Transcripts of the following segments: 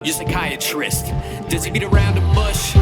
your psychiatrist? Does he beat around the bush?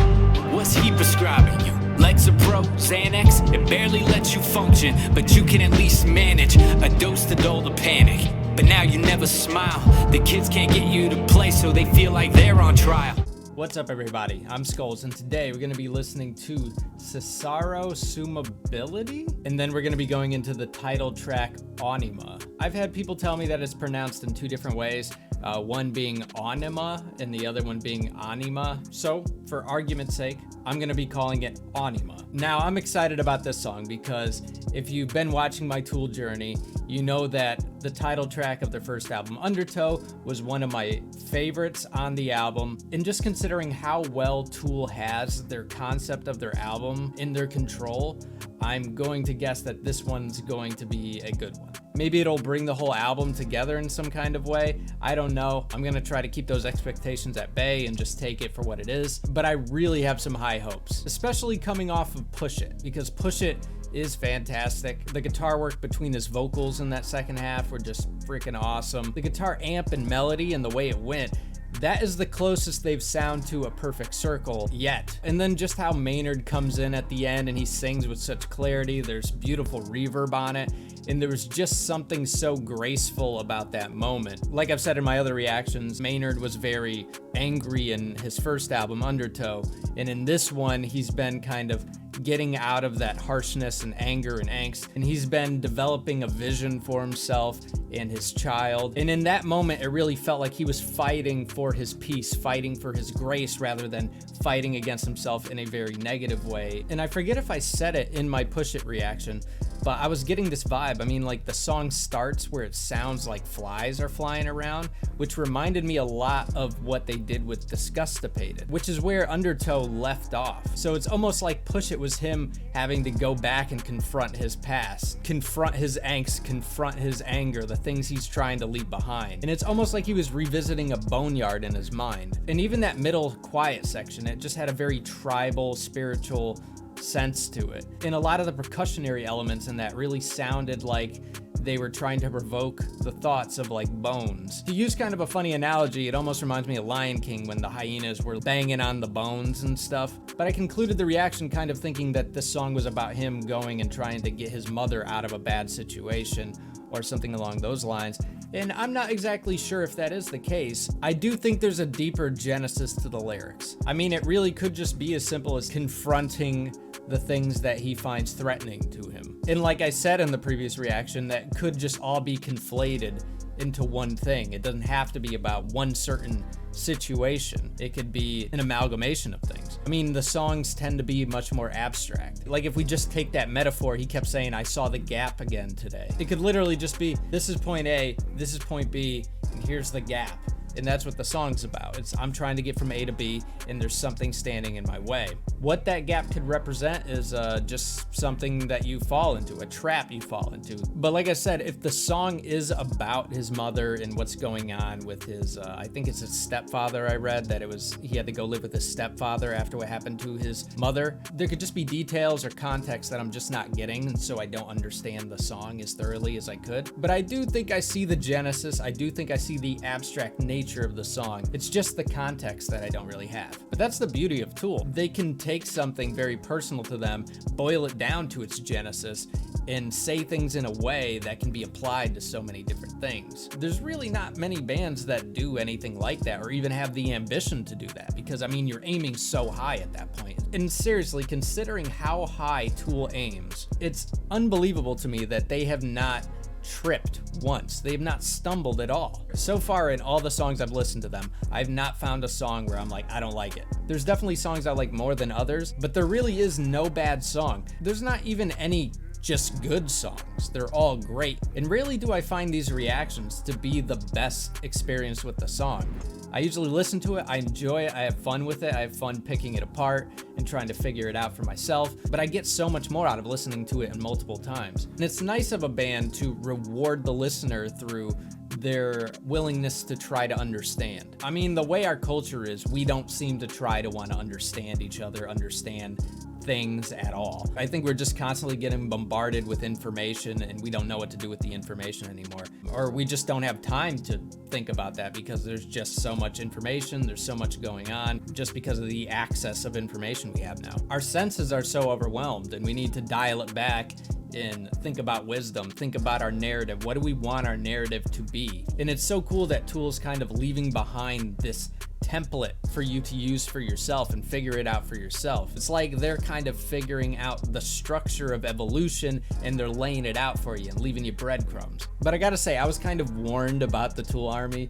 What's he prescribing you? Lexapro, Xanax, it barely lets you function, but you can at least manage a dose to dull the panic. But now you never smile. The kids can't get you to play, so they feel like they're on trial. What's up, everybody? I'm Skullz, and today we're going to be listening to Cesaro, Summability, and then we're going to be going into the title track, Aenema. I've had people tell me that it's pronounced in two different ways, one being Ænema and the other one being Ænema. So, for argument's sake, I'm going to be calling it Aenema. Now, I'm excited about this song because if you've been watching my Tool journey, you know that the title track of their first album, Undertow, was one of my favorites on the album. And just considering how well Tool has their concept of their album in their control, I'm going to guess that this one's going to be a good one. Maybe it'll bring the whole album together in some kind of way. I don't know. I'm gonna try to keep those expectations at bay and just take it for what it is. But I really have some high hopes, especially coming off of Push It, because Push It is fantastic. The guitar work between his vocals in that second half were just freaking awesome. The guitar amp and melody and the way it went, that is the closest they've sound to a perfect circle yet. And then just how Maynard comes in at the end and he sings with such clarity. There's beautiful reverb on it. And there was just something so graceful about that moment. Like I've said in my other reactions, Maynard was very angry in his first album, Undertow. And in this one, he's been kind of getting out of that harshness and anger and angst. And he's been developing a vision for himself and his child. And in that moment, it really felt like he was fighting for his peace, fighting for his grace, rather than fighting against himself in a very negative way. And I forget if I said it in my Push It reaction, but I was getting this vibe. I mean, like the song starts where it sounds like flies are flying around, which reminded me a lot of what they did with Disgustipated, which is where Undertow left off. So it's almost like Push It was him having to go back and confront his past, confront his angst, confront his anger, the things he's trying to leave behind. And it's almost like he was revisiting a boneyard in his mind. And even that middle quiet section, it just had a very tribal, spiritual sense to it. And a lot of the percussionary elements in that really sounded like they were trying to provoke the thoughts of like bones. To use kind of a funny analogy, it almost reminds me of Lion King when the hyenas were banging on the bones and stuff. But I concluded the reaction kind of thinking that this song was about him going and trying to get his mother out of a bad situation or something along those lines. And I'm not exactly sure if that is the case. I do think there's a deeper genesis to the lyrics. I mean, it really could just be as simple as confronting the things that he finds threatening to him. And like I said in the previous reaction, that could just all be conflated into one thing. It doesn't have to be about one certain situation. It could be an amalgamation of things. I mean, the songs tend to be much more abstract. Like if we just take that metaphor, he kept saying, I saw the gap again today. It could literally just be, this is point A, this is point B, and here's the gap. And that's what the song's about. It's I'm trying to get from A to B, and there's something standing in my way. What that gap could represent is just something that you fall into, a trap you fall into. But like I said, if the song is about his mother and what's going on with his, I think it's his stepfather, I read that he had to go live with his stepfather after what happened to his mother. There could just be details or context that I'm just not getting, and so I don't understand the song as thoroughly as I could. But I do think I see the genesis. I do think I see the abstract nature of the song. It's just the context that I don't really have. But that's the beauty of Tool. They can take something very personal to them, boil it down to its genesis, and say things in a way that can be applied to so many different things. There's really not many bands that do anything like that or even have the ambition to do that, because I mean, you're aiming so high at that point. And seriously, considering how high Tool aims, it's unbelievable to me that they have not tripped once. They have not stumbled at all. So far in all the songs I've listened to them, I've not found a song where I'm like, I don't like it. There's definitely songs I like more than others, but there really is no bad song. There's not even any just good songs. They're all great. And rarely do I find these reactions to be the best experience with the song. I usually listen to it, I enjoy it, I have fun with it, I have fun picking it apart and trying to figure it out for myself, but I get so much more out of listening to it multiple times. And it's nice of a band to reward the listener through their willingness to try to understand. I mean, the way our culture is, we don't seem to try to want to understand each other, understand things at all. I think we're just constantly getting bombarded with information and we don't know what to do with the information anymore. Or we just don't have time to think about that because there's just so much information, there's so much going on, just because of the access of information we have now. Our senses are so overwhelmed and we need to dial it back and think about wisdom, think about our narrative. What do we want our narrative to be? And it's so cool that Tool's kind of leaving behind this template for you to use for yourself and figure it out for yourself. It's like they're kind of figuring out the structure of evolution and they're laying it out for you and leaving you breadcrumbs. But I gotta say, I was kind of warned about the Tool army.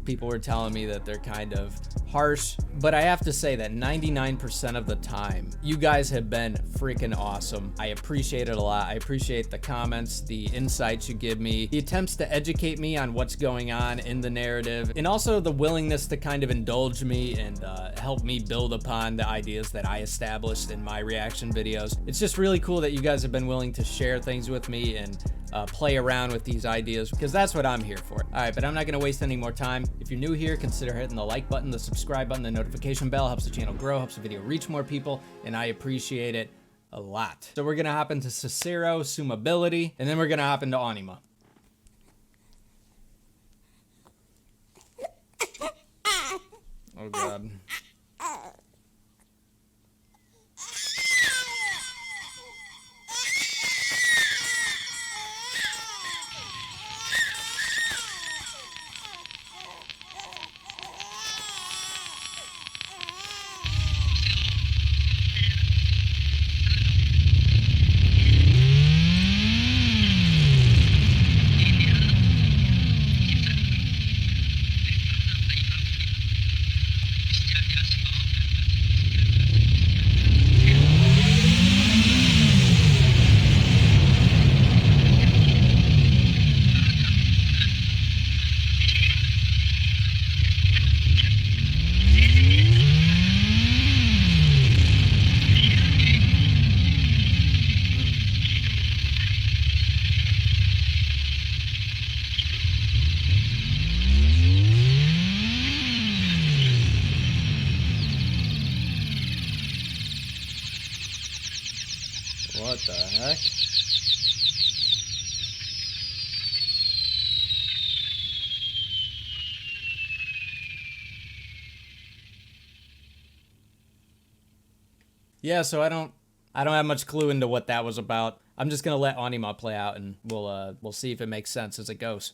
People were telling me that they're kind of harsh, but I have to say that 99% of the time, you guys have been freaking awesome. I appreciate it a lot. I appreciate the comments, the insights you give me, the attempts to educate me on what's going on in the narrative, and also the willingness to kind of indulge me and help me build upon the ideas that I established in my reaction videos. It's just really cool that you guys have been willing to share things with me and play around with these ideas, because that's what I'm here for. All right, but I'm not gonna waste any more time. If you're new here, consider hitting the like button, the subscribe button, the notification bell. Helps the channel grow, helps the video reach more people, and I appreciate it a lot. So we're gonna hop into Cesaro, Summability, and then we're gonna hop into Ænema. Oh God. What the heck? Yeah, so I don't have much clue into what that was about. I'm just gonna let Ænema play out and we'll see if it makes sense as it goes.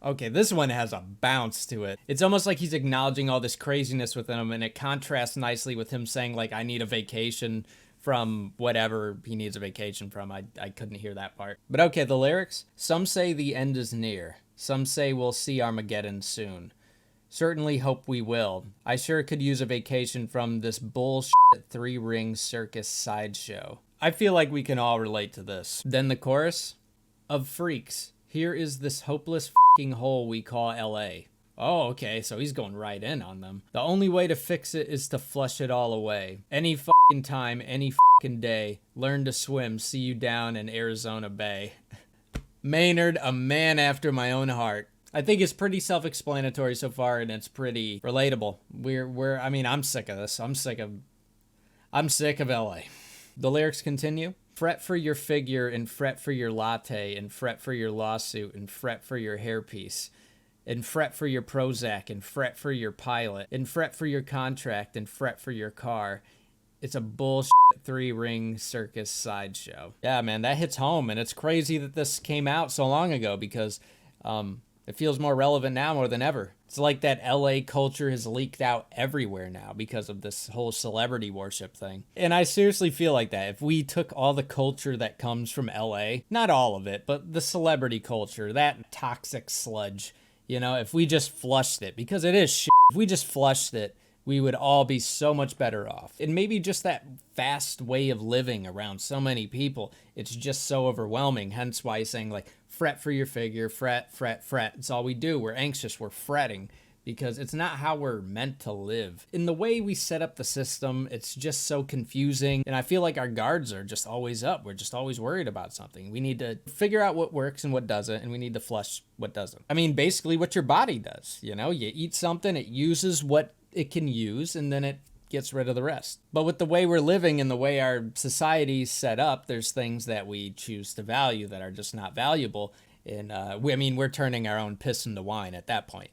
Okay, this one has a bounce to it. It's almost like he's acknowledging all this craziness within him, and it contrasts nicely with him saying, like, I need a vacation from whatever he needs a vacation from. I couldn't hear that part. But okay, the lyrics. Some say the end is near. Some say we'll see Armageddon soon. Certainly hope we will. I sure could use a vacation from this bullshit three-ring circus sideshow. I feel like we can all relate to this. Then the chorus. Of freaks. Here is this hopeless f***ing hole we call LA. Oh, okay, so he's going right in on them. The only way to fix it is to flush it all away. Any fucking time, any fucking day. Learn to swim, see you down in Arizona Bay. Maynard, a man after my own heart. I think it's pretty self-explanatory so far, and it's pretty relatable. I mean, I'm sick of this. I'm sick of LA. The lyrics continue. Fret for your figure and fret for your latte and fret for your lawsuit and fret for your hairpiece. And fret for your Prozac, and fret for your pilot, and fret for your contract, and fret for your car. It's a bullshit 3-ring circus sideshow. Yeah, man, that hits home, and it's crazy that this came out so long ago because it feels more relevant now more than ever. It's like that LA culture has leaked out everywhere now because of this whole celebrity worship thing. And I seriously feel like that. If we took all the culture that comes from LA, not all of it, but the celebrity culture, that toxic sludge, you know, if we just flushed it, because it is shit, if we just flushed it, we would all be so much better off. And maybe just that fast way of living around so many people, it's just so overwhelming. Hence why he's saying, like, fret for your figure, fret, fret, fret. It's all we do. We're anxious, we're fretting, because it's not how we're meant to live. In the way we set up the system, it's just so confusing. And I feel like our guards are just always up. We're just always worried about something. We need to figure out what works and what doesn't, and we need to flush what doesn't. I mean, basically what your body does. You know, you eat something, it uses what it can use, and then it gets rid of the rest. But with the way we're living and the way our society's set up, there's things that we choose to value that are just not valuable. And we're turning our own piss into wine at that point.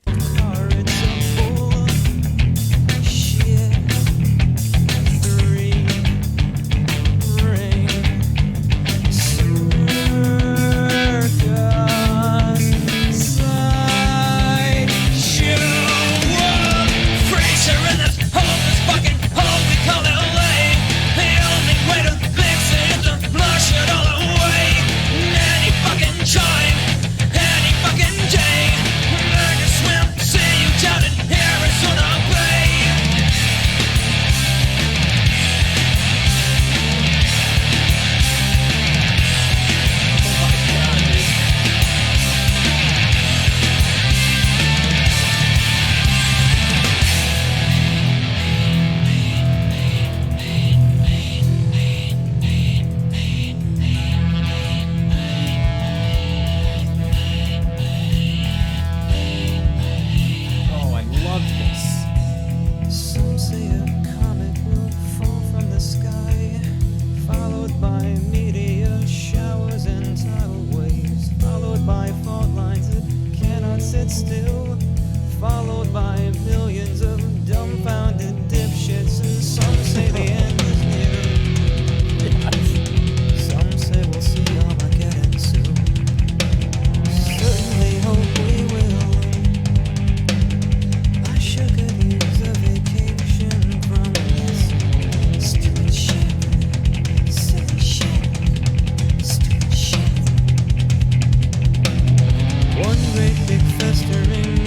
Still, followed by millions of dumbfounded dipshits, and some say the end is near. Some say we'll see Armageddon soon. Certainly hope we will. I sure could use a vacation from this stupid shit, silly shit, stupid shit. One great big festering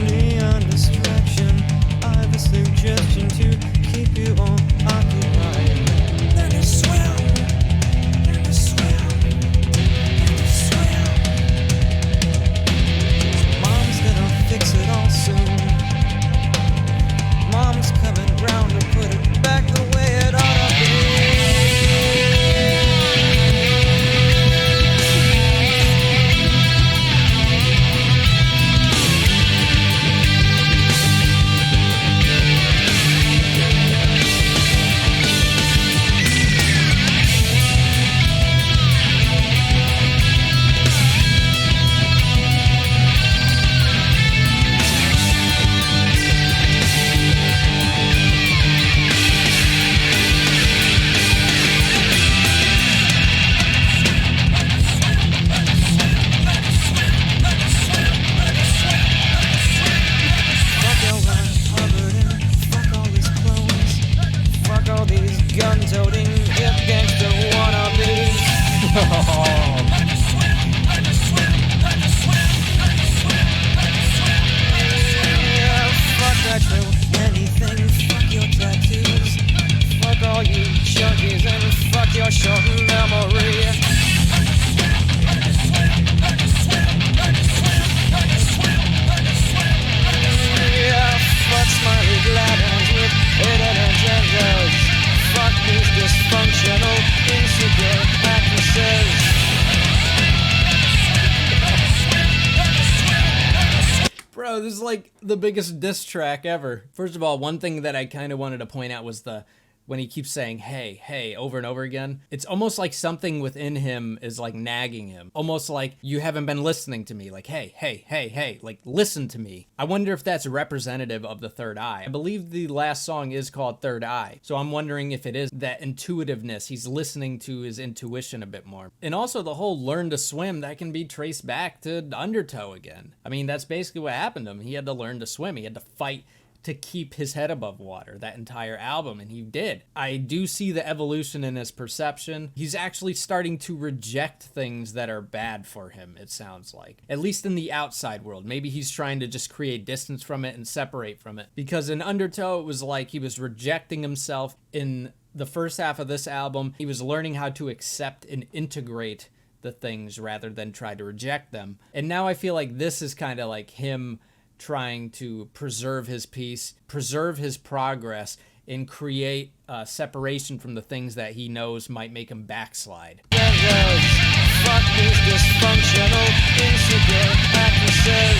dysfunctional, insecure actresses. Bro, this is like the biggest diss track ever. First of all, one thing that I kind of wanted to point out was when he keeps saying, hey, hey, over and over again. It's almost like something within him is like nagging him. Almost like you haven't been listening to me. Like, hey, hey, hey, hey, like listen to me. I wonder if that's representative of the third eye. I believe the last song is called Third Eye. So I'm wondering if it is that intuitiveness. He's listening to his intuition a bit more. And also the whole learn to swim, that can be traced back to Undertow again. I mean, that's basically what happened to him. He had to learn to swim. He had to fight to keep his head above water that entire album, and he did. I do see the evolution in his perception. He's actually starting to reject things that are bad for him, it sounds like. At least in the outside world. Maybe he's trying to just create distance from it and separate from it. Because in Undertow, it was like he was rejecting himself. In the first half of this album, he was learning how to accept and integrate the things rather than try to reject them. And now I feel like this is kind of like him trying to preserve his peace, preserve his progress, and create separation from the things that he knows might make him backslide. Fuck these dysfunctional, insecure actresses.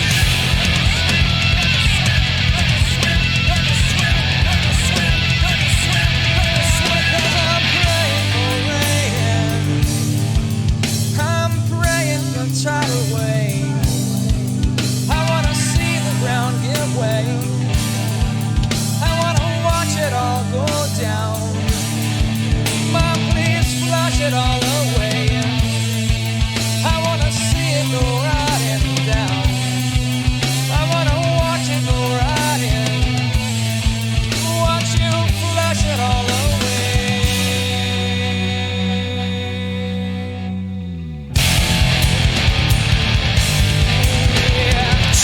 I'm praying for tidal wave. I wanna see the ground give way. I wanna watch it all go down. Mom, please flush it all away. I wanna see it go right and down. I wanna watch it go right in. Watch you flush it all away.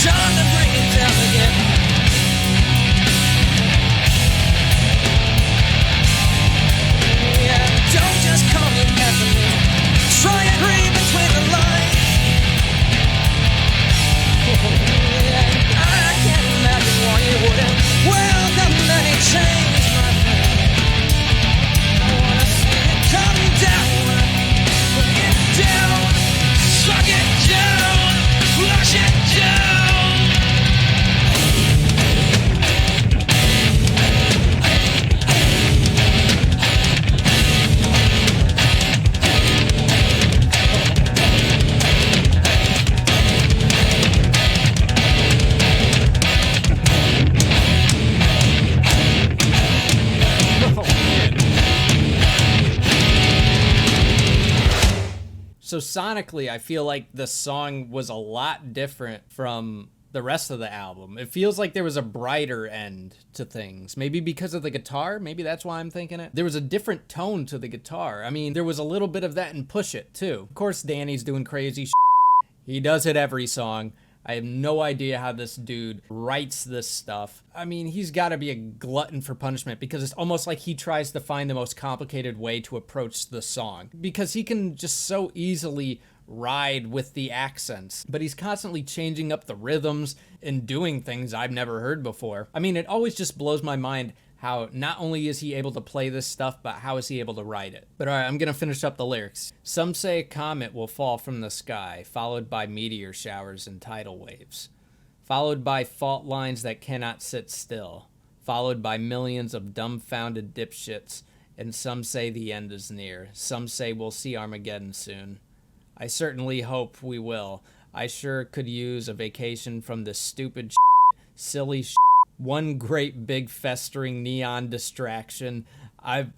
Time to bring it down again. Yeah, don't just come in after me. Try and read between the lines. Yeah, I can't imagine why you wouldn't welcome any change, my friend. I wanna see it come down, bring it down, suck it down, flush it down. So sonically, I feel like the song was a lot different from the rest of the album. It feels like there was a brighter end to things. Maybe because of the guitar. Maybe that's why I'm thinking it. There was a different tone to the guitar. I mean, there was a little bit of that in Push It, too. Of course, Danny's doing crazy shit. He does it every song. I have no idea how this dude writes this stuff. I mean, he's got to be a glutton for punishment because it's almost like he tries to find the most complicated way to approach the song because he can just so easily ride with the accents, but he's constantly changing up the rhythms and doing things I've never heard before. I mean, it always just blows my mind how not only is he able to play this stuff, but how is he able to write it? But all right, I'm going to finish up the lyrics. Some say a comet will fall from the sky, followed by meteor showers and tidal waves, followed by fault lines that cannot sit still, followed by millions of dumbfounded dipshits, and some say the end is near. Some say we'll see Armageddon soon. I certainly hope we will. I sure could use a vacation from this stupid silly one great big festering neon distraction. I've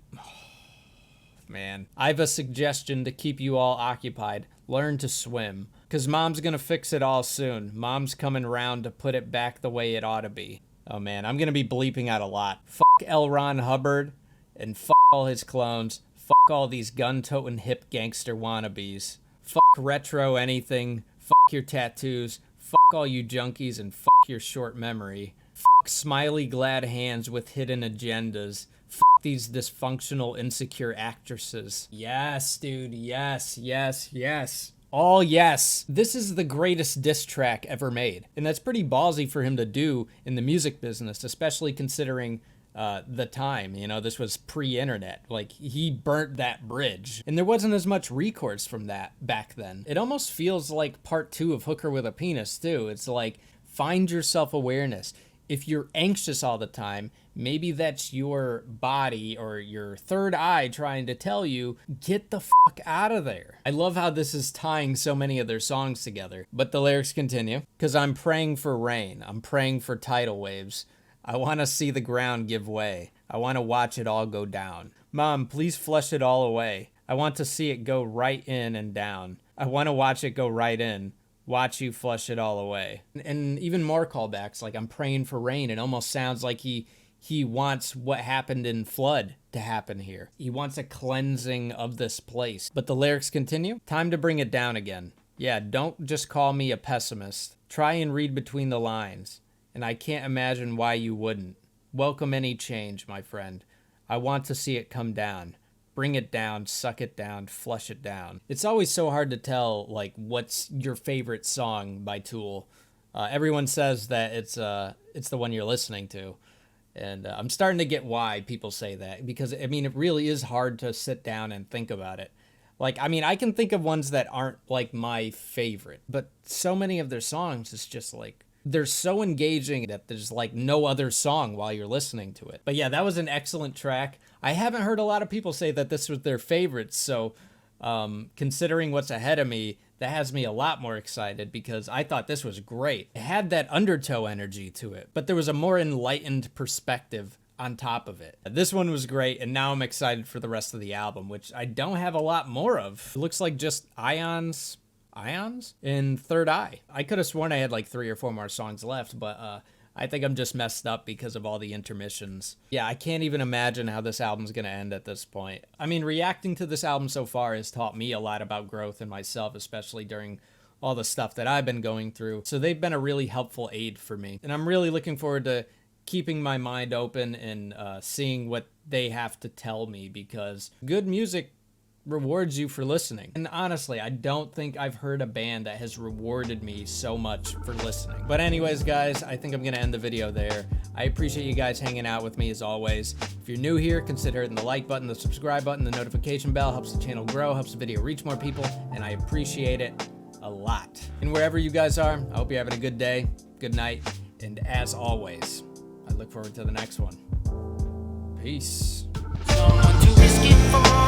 a suggestion to keep you all occupied. Learn to swim. Cause Mom's gonna fix it all soon. Mom's coming round to put it back the way it ought to be. Oh man, I'm gonna be bleeping out a lot. Fuck L. Ron Hubbard and fuck all his clones. Fuck all these gun-toting hip gangster wannabes. Fuck retro anything. Fuck your tattoos. Fuck all you junkies and fuck your short memory. Fuck smiley glad hands with hidden agendas. Fuck these dysfunctional insecure actresses. Yes, dude. Yes, yes, yes. All yes. This is the greatest diss track ever made. And that's pretty ballsy for him to do in the music business, especially considering the time. You know, this was pre-internet. Like, he burnt that bridge. And there wasn't as much recourse from that back then. It almost feels like part 2 of Hooker with a Penis, too. It's like, find your self-awareness. If you're anxious all the time, maybe that's your body or your third eye trying to tell you, get the fuck out of there. I love how this is tying so many of their songs together. But the lyrics continue. Because I'm praying for rain. I'm praying for tidal waves. I want to see the ground give way. I want to watch it all go down. Mom, please flush it all away. I want to see it go right in and down. I want to watch it go right in. Watch you flush it all away. And even more callbacks, like I'm praying for rain. It almost sounds like he wants what happened in Flood to happen here. He wants a cleansing of this place. But the lyrics continue. Time to bring it down again. Yeah, don't just call me a pessimist. Try and read between the lines. And I can't imagine why you wouldn't. Welcome any change, my friend. I want to see it come down. Bring it down, suck it down, flush it down. It's always so hard to tell, like, what's your favorite song by Tool. Everyone says that it's the one you're listening to. And I'm starting to get why people say that. Because, I mean, it really is hard to sit down and think about it. Like, I mean, I can think of ones that aren't, like, my favorite. But so many of their songs, it's just, like, they're so engaging that there's like no other song while you're listening to it. But yeah, that was an excellent track. I haven't heard a lot of people say that this was their favorite. So considering what's ahead of me, that has me a lot more excited because I thought this was great. It had that undertow energy to it, but there was a more enlightened perspective on top of it. This one was great, and now I'm excited for the rest of the album, which I don't have a lot more of. It looks like just Ions in Third Eye. I could have sworn I had like 3 or 4 more songs left, but I think I'm just messed up because of all the intermissions. Yeah, I can't even imagine how this album's gonna end at this point. I mean, reacting to this album so far has taught me a lot about growth in myself, especially during all the stuff that I've been going through. So they've been a really helpful aid for me. And I'm really looking forward to keeping my mind open and seeing what they have to tell me, because good music rewards you for listening. And honestly, I don't think I've heard a band that has rewarded me so much for listening. But anyways, guys, I think I'm gonna end the video there. I appreciate you guys hanging out with me as always. If you're new here, consider hitting the like button, the subscribe button, the notification bell. Helps the channel grow, helps the video reach more people, and I appreciate it a lot. And wherever you guys are, I hope you're having a good day, good night, and as always, I look forward to the next one. Peace. Someone to risk it for.